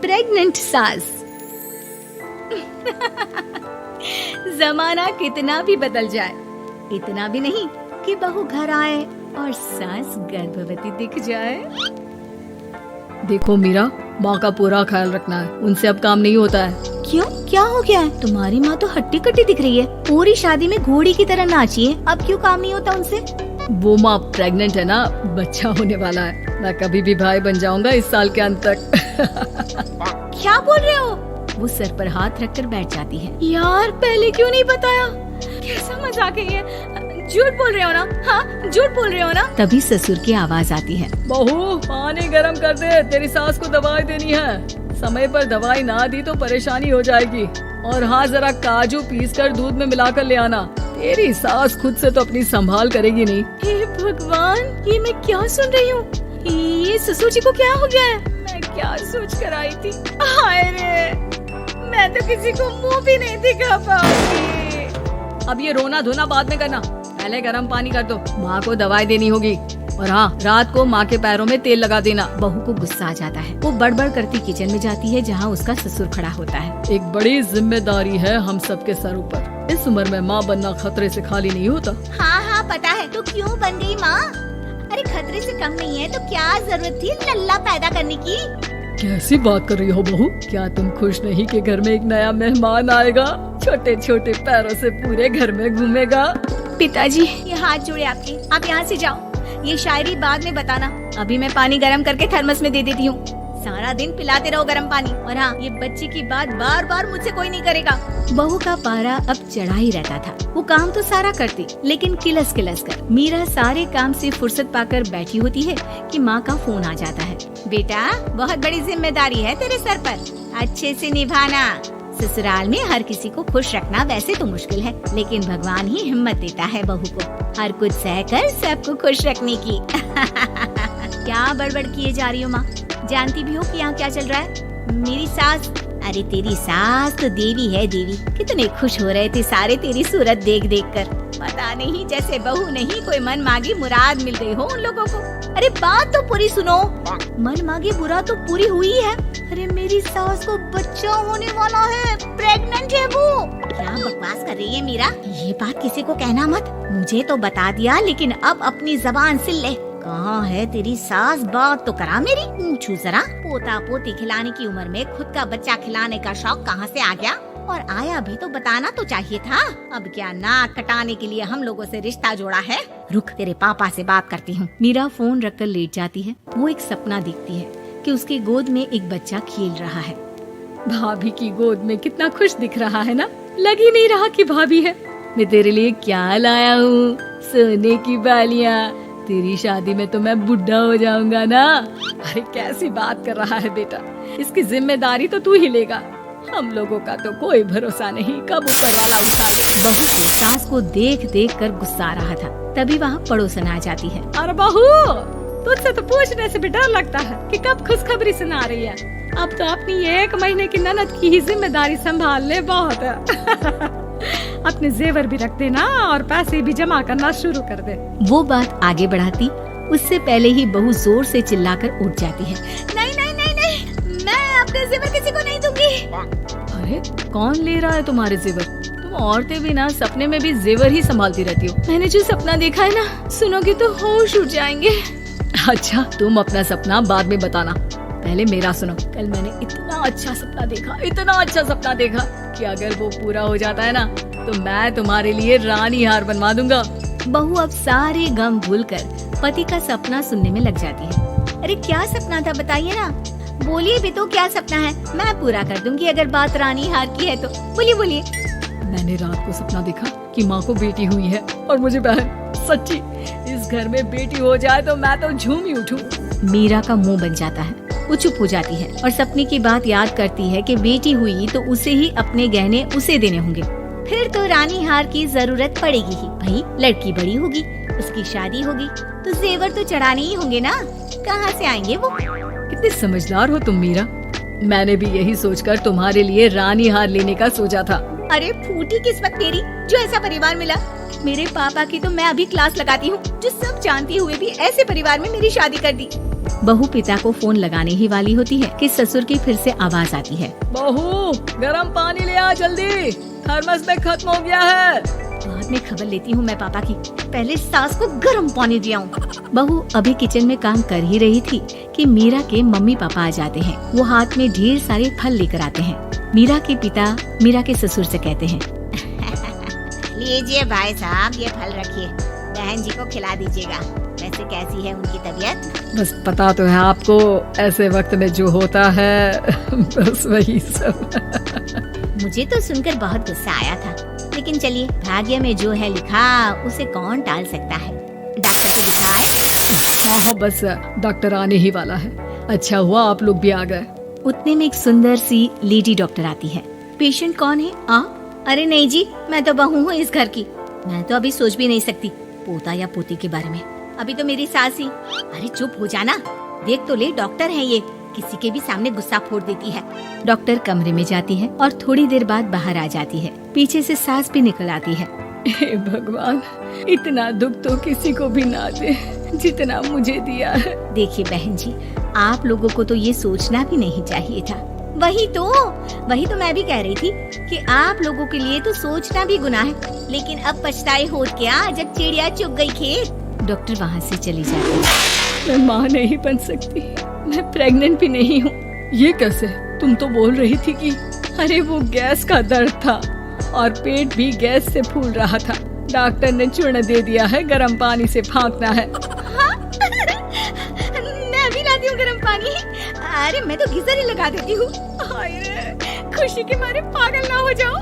Pregnant सास। जमाना कितना भी बदल जाए, इतना भी नहीं कि बहू घर आए और सास गर्भवती दिख जाए। देखो मीरा, माँ का पूरा ख्याल रखना है, उनसे अब काम नहीं होता है। क्यों, क्या हो गया है? तुम्हारी माँ तो हट्टी कट्टी दिख रही है, पूरी शादी में घोड़ी की तरह नाची है, अब क्यों काम नहीं होता उनसे? वो माँ प्रेग्नेंट है ना, बच्चा होने वाला है। मैं कभी भी भाई बन जाऊंगा इस साल के अंत तक। क्या बोल रहे हो? वो सर पर हाथ रखकर बैठ जाती है। यार पहले क्यों नहीं बताया? कैसा मजाक है ये? झूठ बोल रहे हो ना? हाँ, झूठ बोल रहे हो ना? तभी ससुर की आवाज आती है। बहू, पानी गरम कर दे, तेरी सास को दवाई देनी है। समय पर दवाई ना दी तो परेशानी हो जाएगी। और हाँ, जरा काजू पीसकर दूध में मिलाकर ले आना। तेरी सास खुद से तो अपनी संभाल करेगी नहीं। हे भगवान, ये मैं क्या सुन रही हूँ? ये ससुर जी को क्या हो गया है? मैं क्या सोच कर आई थी? हाय रे, मैं तो किसी को मुंह भी नहीं दिखा पाऊंगी। अब ये रोना धोना बाद में करना, पहले गर्म पानी कर दो, माँ को दवाई देनी होगी। और हाँ, रात को माँ के पैरों में तेल लगा देना। बहू को गुस्सा आ जाता है, वो बड़बड़ करती किचन में जाती है जहाँ उसका ससुर खड़ा होता है। एक बड़ी जिम्मेदारी है हम सबके सर ऊपर। इस उम्र में माँ बनना खतरे से खाली नहीं होता। हाँ हाँ पता है, तो क्यों बन गई माँ? अरे खतरे से कम नहीं है तो क्या जरूरत थी लल्ला पैदा करने की? कैसी बात कर रही हो बहू? क्या तुम खुश नहीं कि घर में एक नया मेहमान आएगा, छोटे छोटे पैरों से पूरे घर में घूमेगा? पिताजी, ये हाथ जोड़े आपके, आप यहाँ से जाओ। ये शायरी बाद में बताना, अभी मैं पानी गरम करके थर्मस में दे देती हूँ। सारा दिन पिलाते रहो गरम पानी। और हाँ, ये बच्चे की बात बार बार मुझसे कोई नहीं करेगा। बहू का पारा अब चढ़ा ही रहता था। वो काम तो सारा करती, लेकिन किलस किलस कर। मीरा सारे काम से फुर्सत पाकर बैठी होती है कि माँ का फोन आ जाता है। बेटा, बहुत बड़ी जिम्मेदारी है तेरे सर पर, अच्छे से निभाना। ससुराल में हर किसी को खुश रखना वैसे तो मुश्किल है, लेकिन भगवान ही हिम्मत देता है बहू को हर कुछ सहकर सबको खुश रखने की। क्या बड़बड़ किए जा रही हो माँ? जानती भी हो कि यहाँ क्या चल रहा है? मेरी सास, अरे तेरी सास तो देवी है देवी। कितने खुश हो रहे थे सारे तेरी सूरत देख देख कर। पता नहीं जैसे बहू नहीं कोई मन मांगी मुराद मिल गई हो उन लोगों को। अरे बात तो पूरी सुनो। मन मांगी मुराद तो पूरी हुई है। अरे मेरी सास को बच्चा होने वाला है, प्रेग्नेंट है वो। क्या बकवास कर रही है मीरा? ये बात किसी को कहना मत। मुझे तो बता दिया, लेकिन अब अपनी जबान सिल ले। कहाँ है तेरी सास? बात तो करा मेरी। पूछू जरा, पोता पोती खिलाने की उम्र में खुद का बच्चा खिलाने का शौक कहाँ से आ गया? और आया भी तो बताना तो चाहिए था। अब क्या नाक कटाने के लिए हम लोगों से रिश्ता जोड़ा है? रुक, तेरे पापा से बात करती हूँ। मीरा फोन रखकर लेट जाती है। वो एक सपना देखती है कि उसकी गोद में एक बच्चा खेल रहा है। भाभी की गोद में कितना खुश दिख रहा है ना, लग ही नहीं रहा कि भाभी है। मैं तेरे लिए क्या लाया हूँ, सोने की बालियाँ। तेरी शादी में तो मैं बुढ़ा हो जाऊंगा ना। अरे कैसी बात कर रहा है बेटा, इसकी जिम्मेदारी तो तू ही लेगा। हम लोगों का तो कोई भरोसा नहीं, कब ऊपर वाला उठा ले। बहू को सास को देख देख कर गुस्सा आ रहा था। तभी वहाँ पड़ोसन आ जाती है। अरे बहू, तुझसे तो पूछने से भी डर लगता है कि कब खुशखबरी सुना रही है। अब तो अपनी 1 महीने की ननद की ही जिम्मेदारी संभाल ले, बहुत है। अपने जेवर भी रख देना और पैसे भी जमा करना शुरू कर दे। वो बात आगे बढ़ाती, उससे पहले ही बहू जोर से चिल्लाकर उठ जाती है। नहीं नहीं नहीं नहीं, मैं अपने जेवर किसी को नहीं दूंगी। अरे कौन ले रहा है तुम्हारे जेवर? तुम औरतें भी ना सपने में भी जेवर ही संभालती रहती हो। मैंने जो सपना देखा है ना, सुनोगे तो होश उड़ जाएंगे। अच्छा, तुम अपना सपना बाद में बताना, पहले मेरा सुनो। कल मैंने इतना अच्छा सपना देखा, इतना अच्छा सपना देखा कि अगर वो पूरा हो जाता है ना तो मैं तुम्हारे लिए रानी हार बनवा दूंगा। बहू अब सारे गम भूलकर पति का सपना सुनने में लग जाती है। अरे क्या सपना था बताइए ना, बोलिए भी तो, क्या सपना है? मैं पूरा कर दूंगी अगर बात रानी हार की है तो। बोलिए बोलिए। मैंने रात को सपना देखा कि माँ को बेटी हुई है और मुझे बहन। सच्ची, इस घर में बेटी हो जाए तो मैं तो झूम ही उठूं। मीरा का मुंह बन जाता है, वो चुप हो जाती है और सपने की बात याद करती है कि बेटी हुई तो उसे ही अपने गहने उसे देने होंगे। फिर तो रानी हार की जरूरत पड़ेगी ही। भाई लड़की बड़ी होगी, उसकी शादी होगी तो जेवर तो चढ़ाने ही होंगे ना, कहाँ से आएंगे वो? कितने समझदार हो तुम मीरा। मैंने भी यही सोचकर तुम्हारे लिए रानी हार लेने का सोचा था। अरे फूटी किस्मत मेरी जो ऐसा परिवार मिला। मेरे पापा की तो मैं अभी क्लास लगाती हूँ, जो सब जानती हुए भी ऐसे परिवार में मेरी शादी कर दी। बहू पिता को फोन लगाने ही वाली होती है कि ससुर की फिर से आवाज आती है। बहू गरम पानी ले आ जल्दी, थर्मस में खत्म हो गया है। बाद में खबर लेती हूँ मैं पापा की, पहले सास को गर्म पानी दिया हूँ। बहू अभी किचन में काम कर ही रही थी कि मीरा के मम्मी पापा आ जाते हैं। वो हाथ में ढेर सारे फल लेकर आते हैं। मीरा के पिता मीरा के ससुर से कहते हैं, लीजिए भाई साहब, ये फल रखिए, बहन जी को खिला दीजिएगा। वैसे कैसी है उनकी तबीयत? बस पता तो है आपको, ऐसे वक्त में जो होता है बस वही सब। मुझे तो सुनकर बहुत गुस्सा आया था, लेकिन चलिए, भाग्य में जो है लिखा उसे कौन टाल सकता है। डॉक्टर को दिखाए? हाँ, बस डॉक्टर आने ही वाला है। अच्छा हुआ आप लोग भी आ गए। उतने में एक सुंदर सी लेडी डॉक्टर आती है। पेशेंट कौन है? अरे नहीं जी, मैं तो बहू हूँ इस घर की। मैं तो अभी सोच भी नहीं सकती पोता या पोती के बारे में। अभी तो मेरी सास ही। अरे चुप हो जाना, देख तो ले, डॉक्टर है ये, किसी के भी सामने गुस्सा फोड़ देती है। डॉक्टर कमरे में जाती है और थोड़ी देर बाद बाहर आ जाती है। पीछे से सास भी निकल आती है। हे भगवान, इतना दुख तो किसी को भी ना दे जितना मुझे दिया है। देखिए बहन जी, आप लोगों को तो ये सोचना भी नहीं चाहिए था। वही तो मैं भी कह रही थी कि आप लोगों के लिए तो सोचना भी गुनाह है, लेकिन अब पछताए हो क्या जब चिड़िया चुग गई खेत। डॉक्टर वहाँ से चली जाती है। मैं माँ नहीं बन सकती, मैं प्रेग्नेंट भी नहीं हूँ। ये कैसे? तुम तो बोल रही थी कि अरे वो गैस का दर्द था और पेट भी गैस से फूल रहा था। डॉक्टर ने चूर्ण दे दिया है, गर्म पानी से फाँकना है। हाँ? मैं अभी लाती हूँ गर्म पानी। अरे मैं तो गीजर ही लगा देती हूँ। खुशी के मारे पागल ना हो जाओ।